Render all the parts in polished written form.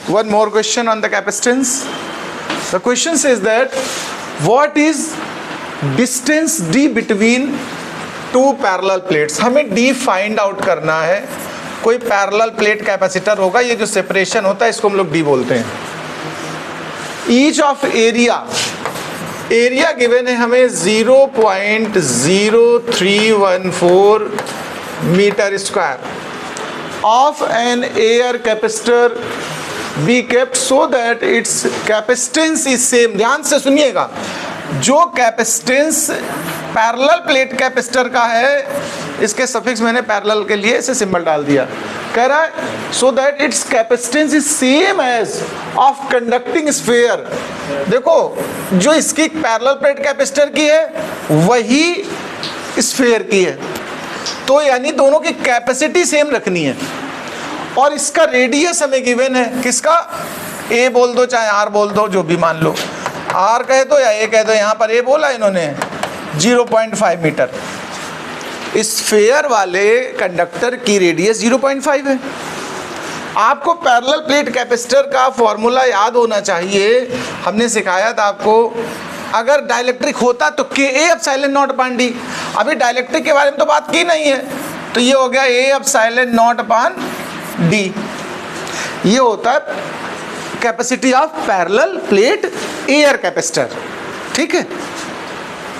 one more question on the capacitance. The question says that what is distance d between two parallel plates. हमें d find out करना है. कोई parallel plate capacitor होगा, ये जो separation होता है इसको हम लोग d बोलते हैं. ईच ऑफ एरिया गिवन है हमें 0.0314 metre square of an air capacitor be kept so that its capacitance is same. ध्यान से सुनिएगा, जो कैपेसिटेंस पैरेलल प्लेट कैपेसिटर का है, इसके सफिक्स मैंने पैरेलल के लिए ऐसे सिंबल डाल दिया. कह रहा है so that its capacitance is same as of conducting sphere. देखो, जो इसकी पैरेलल प्लेट कैपेसिटर की है वही स्फीयर की है, तो यानी दोनों की कैपेसिटी सेम रखनी है. और इसका रेडियस हमें गिवन है, किसका? ए बोल दो चाहे आर बोल दो, जो भी मान लो, आर कह दो या ए कह दो. यहाँ पर ए बोला इन्होंने 0.5 मीटर. स्फीयर वाले कंडक्टर की रेडियस 0.5 है. आपको पैरेलल प्लेट कैपेसिटर का फॉर्मूला याद होना चाहिए. हमने सिखाया था आपको, अगर डाइलेक्ट्रिक होता तो के ए एप्सिलॉन नॉट अपान डी. अभी डाइलेक्ट्रिक के बारे में तो बात की नहीं है, तो ये हो गया A epsilon not upon D. ये होता है capacity of parallel plate air capacitor. ठीक है.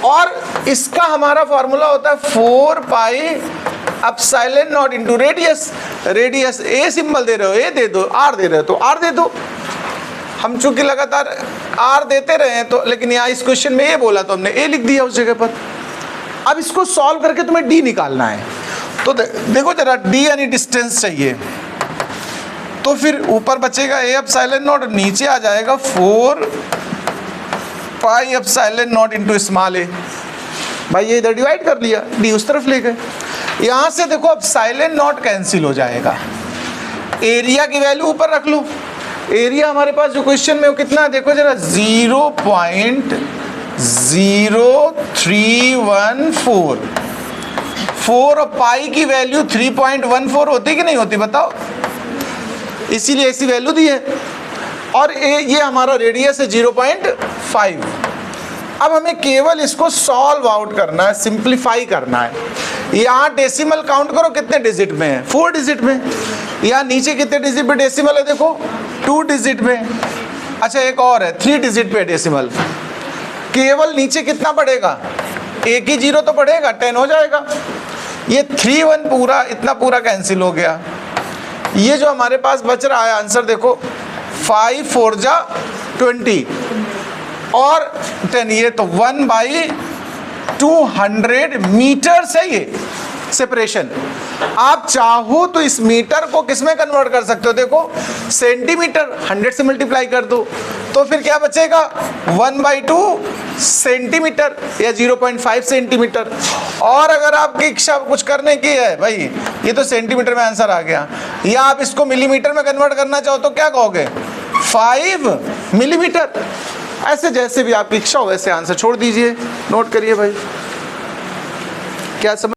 और इसका हमारा फॉर्मूला होता है 4 pi epsilon not into radius. Radius A symbol दे रहे हो, ए दे दो, आर दे रहे हो तो आर दे दो. हम चूंकि लगातार आर देते रहे हैं तो, लेकिन यहाँ इस क्वेश्चन में ए बोला तो हमने ए लिख दिया उस जगह पर. अब इसको सॉल्व करके तुम्हें डी निकालना है. तो देखो जरा, डी यानी डिस्टेंस चाहिए, तो फिर ऊपर बचेगा ए एप्सिलॉन नॉट, नीचे आ जाएगा 4 pi epsilon not into small A. भाई ये इधर डिवाइड कर लिया, डी उस तरफ ले गए. यहाँ से देखो एप्सिलॉन नॉट कैंसिल हो जाएगा. एरिया की वैल्यू ऊपर रख लो. एरिया हमारे पास जो क्वेश्चन में वो कितना है देखो जरा, 0.0314. 4 और पाई की वैल्यू 3.14 होती कि नहीं होती बताओ? इसीलिए ऐसी वैल्यू दी है. और ये हमारा रेडियस है 0.5. अब हमें केवल इसको सॉल्व आउट करना है, सिंप्लीफाई करना है. यहाँ डेसिमल काउंट करो कितने डिजिट में है, 4 डिजिट में. यहाँ नीचे कितने डिजिट पे डेसिमल है देखो, 2 डिजिट में. अच्छा एक और है, 3 डिजिट पे डेसिमल. केवल नीचे कितना पड़ेगा? एक ही जीरो तो पड़ेगा, 10 हो जाएगा. ये 3 1 पूरा, इतना पूरा कैंसिल हो गया. ये जो हमारे पास बच रहा है आंसर देखो, 5 4 जा 20 और 10, ये तो 1/200 मीटर से ये सेपरेशन. आप चाहो तो इस मीटर को किस में कन्वर्ट कर सकते हो, देखो सेंटीमीटर, 100 से मल्टीप्लाई कर दो तो फिर क्या बचेगा, 1/2 सेंटीमीटर या 0.5 सेंटीमीटर. और अगर आपकी इच्छा कुछ करने की है, भाई ये तो सेंटीमीटर में आंसर आ गया, या आप इसको मिलीमीटर में कन्वर्ट करना चाहो तो क्या कहोगे, 5 मिलीमीटर. ऐसे जैसे भी आपकी इच्छा हो वैसे आंसर छोड़ दीजिए. नोट करिए भाई, क्या समझ